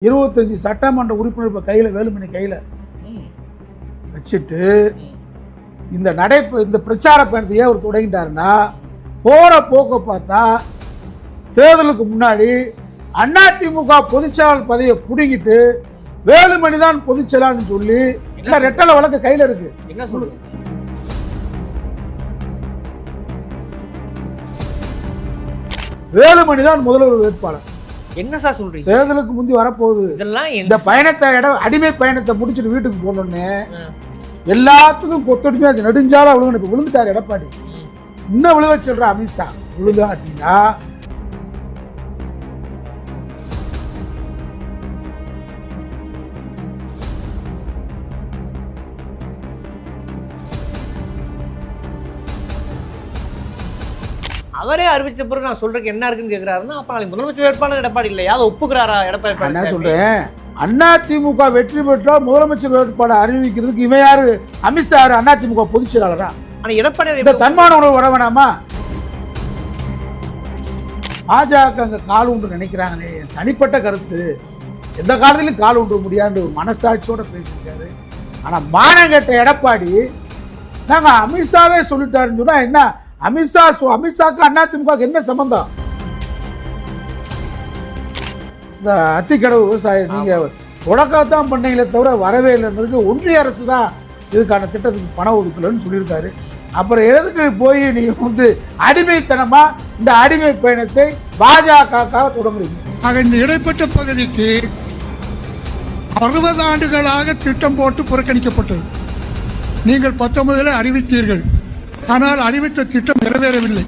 25 சட்டமன்ற உறுப்பினர் இப்போ கையில் வேலுமணி கையில் வச்சுட்டு இந்த பிரச்சார பயணத்தை ஏன் அவர் தொடங்கிட்டாருன்னா, போகிற போக்க பார்த்தா தேர்தலுக்கு முன்னாடி அதிமுக பொதுச்செயலாளர் பதவியை பிடுங்கிட்டு வேலுமணி தான் பொதுச்செயலாளர்னு சொல்லி ரெட்டலை வழக்கு கையில் இருக்கு. என்ன சொல்லுங்க? வேலுமணி தான் முதல்வர் வேட்பாளர். என்ன சார் சொல்றீங்க? தேர்தலுக்கு முந்தி வரப்போகுது. இதெல்லாம் இந்த பயணத்தை அடிமை பயணத்தை முடிச்சுட்டு வீட்டுக்கு போனோடனே எல்லாத்துக்கும் கொத்தடிமையா நெடுஞ்சாலும் விழுங்க. இப்ப விழுந்துட்டாரு எடப்பாடி. இன்னும் விழுக சொல்ற அமித்ஷா விழுங்க அப்படின்னா அவரே அறிவிச்ச பிறகு நான் சொல்றதுக்கு என்ன இருக்குன்னு கேக்குறாருன்னா, அப்ப நாளைக்கு முதலமைச்சர் வேட்பாளர் எடப்பாடி இல்லையா? அதை ஒப்புக்கிறாரா எடப்பாடி? என்ன சொல்றேன், அதிமுக வெற்றி பெற்றால் முதலமைச்சர் வேட்பாளர் அறிவிக்கிறதுக்கு இவன் யாரு? அமித்ஷா யாரு? அதிமுக பொதுச் செயலாளரா? ஆனா எடப்பாடி இந்த தன்மான உணவு வர வேணாமா? பாஜக அங்க கால் உண்டு நினைக்கிறாங்களே, தனிப்பட்ட கருத்து. எந்த காலத்திலும் கால் உண்டு முடியாதுன்ற ஒரு மனசாட்சியோட பேசியிருக்காரு. ஆனா மானங்கெட்ட எடப்பாடி நாங்க அமித்ஷாவே சொல்லிட்டாருன்னு சொன்னா என்ன? அமித்ஷாக்கு அதிமுக என்ன சம்பந்தம்? இந்த அத்திக்கடவு விவசாயம் நீங்க தொடக்கத்தான் பண்ணீங்களே தவிர வரவே இல்லைன்றதுக்கு ஒன்றிய அரசு தான் இதுக்கான திட்டத்துக்கு பணம் ஒதுக்கலன்னு சொல்லியிருக்காரு. அப்புறம் எதுக்கு போய் நீங்க அடிமைத்தனமா இந்த அடிமை பயணத்தை பாஜக தொடங்குறீங்க? இந்த இடைப்பட்ட பகுதிக்கு 60 ஆண்டுகளாக திட்டம் போட்டு புறக்கணிக்கப்பட்டது. நீங்கள் 19 அறிவித்தீர்கள், ஆனால் அறிவித்த திட்டம் நிறைவேறவில்லை.